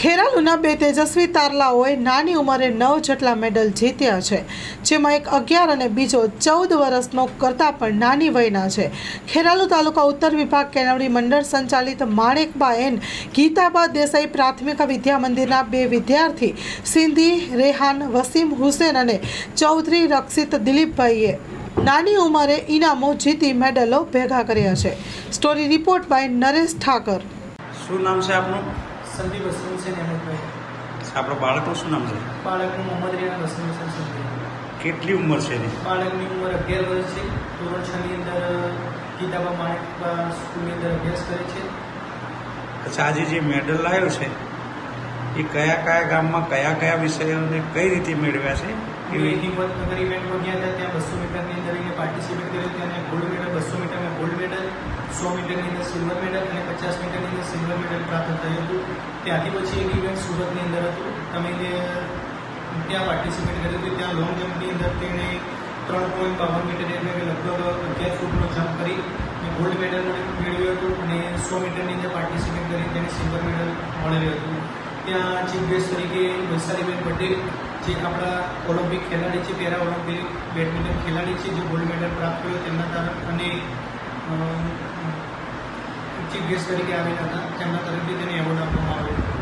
ખેરાલુના બે તેજસ્વી તારલાઓએ નાની ઉંમરે 9 જેટલા મેડલ જીત્યા છે, જેમાં એક 11 અને બીજો 14 વર્ષનો કરતાં પણ નાની વયના છે। ખેરાલુ તાલુકા ઉત્તર વિભાગ કેળવણી મંડળ સંચાલિત માણેકબા એન ગીતાબા દેસાઈ પ્રાથમિક વિદ્યા મંદિરના બે વિદ્યાર્થી સિંધી રેહાન વસીમ હુસેન અને ચૌધરી રક્ષિત દિલીપભાઈએ નાની ઉંમરે ઇનામો જીતી મેડલો ભેગા કર્યા છે। Story report by Naresh Thakar. શું નામ છે આપનું? સંદીપ વસીમ હુસેન અહેમદભાઈ। આપણો બાળકનું શું નામ છે? બાળકનું મોહમ્મદ રેહાન વસીમ હુસેન સંદીપ। કેટલી ઉંમર છે એની? બાળકની ઉંમર 11 વર્ષ છે। ધોરણ 6 ની અંદર ગીતાબા માણેકબા સ્કૂલની અંદર અભ્યાસ કરે છે। અચ્છા, આજે જે મેડલ લાવ્યો છે એ કયા કયા ગામમાં કયા કયા વિષયોને કઈ રીતે મેળવ્યા છે? એવી હિંમતનગર ઇવેન્ટમાં ગયા હતા, ત્યાં 200 મીટરની અંદર એને પાર્ટિસિપેટ કર્યું, ત્યાં ગોલ્ડ મેડલ, 200 મીટરમાં ગોલ્ડ મેડલ, 100 મીટરની અંદર સિલ્વર મેડલ અને 50 મીટરની અંદર સિલ્વર મેડલ પ્રાપ્ત થયું હતું। ત્યાંથી પછી એક ઇવેન્ટ સુરતની અંદર હતું, તમે ત્યાં પાર્ટિસિપેટ કર્યું હતું। ત્યાં લોંગ જમ્પની અંદર તેણે 3.52 મીટર એટલે કે લગભગ 11 ફૂટનો જમ્પ કરી ગોલ્ડ મેડલ મેળવ્યું હતું અને 100 મીટરની અંદર પાર્ટિસિપેટ કરી તેને સિલ્વર મેડલ મળેલું હતું। ત્યાં ચીફ ગેસ્ટ તરીકે વૈશાલીબેન પટેલ, જે આપણા ઓલિમ્પિક ખેલાડી છે, પેરા ઓલિમ્પિક બેડમિન્ટન ખેલાડી છે, જે ગોલ્ડ મેડલ પ્રાપ્ત કર્યો તેમના તરફ અને ચીફ ગેસ્ટ તરીકે આવેલા હતા, તેમના તરફથી તેને એવોર્ડ આપવામાં આવ્યો હતો।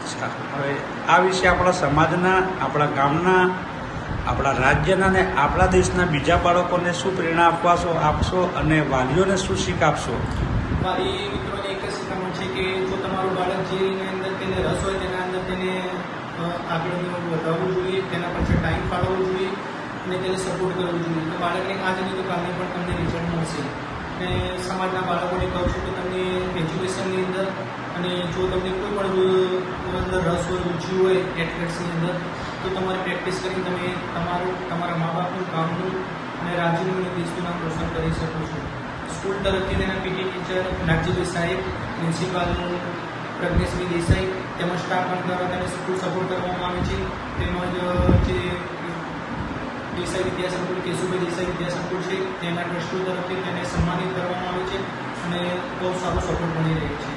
અચ્છા, હવે આ વિશે આપણા સમાજના, આપણા ગામના, આપણા રાજ્યના અને આપણા દેશના બીજા બાળકોને શું પ્રેરણા આપશો અને વાલીઓને શું શીખ આપશો? મારી મિત્રોને એક જ શીખામણ છે કે જો તમારું બાળક જેની અંદર તેને રસ હોય તેના અંદર તેને આગળ વધારવું જોઈએ, તેના પાછળ ટાઈમ ફાળવવો જોઈએ અને તેને સપોર્ટ કરવો જોઈએ। તો બાળકને આજની તો કાલની પણ તમને રિઝલ્ટ મળશે। અને સમાજના બાળકોને કહું છું કે તમને એજ્યુકેશનની અંદર અને જો તમને કોઈ પણ અંદર રસ હોય, રુચિ હોય એથ્લેટ્સની અંદર, તો તમારે પ્રેક્ટિસ કરીને તમે તમારા મા બાપનું, કામનું અને રાજ્યનું અને દેશનું નામ રોશન કરી શકો છો। સ્કૂલ તરફથી તેના પીટી ટીચર નાગજીભાઈ સાહેબ, પ્રિન્સિપાલ પ્રજ્ઞેશભાઈ દેસાઈ તેમજ સ્ટાફ દ્વારા તેને ફૂલ સપોર્ટ કરવામાં આવે છે। તેમજ જે દેસાઈ વિદ્યા સંકુલ, કેશુભાઈ દેસાઈ વિદ્યા સંકુલ છે, તેના ટ્રસ્ટો તરફથી તેને સન્માનિત કરવામાં આવે છે અને બહુ સારો સપોર્ટ મળી રહ્યો છે।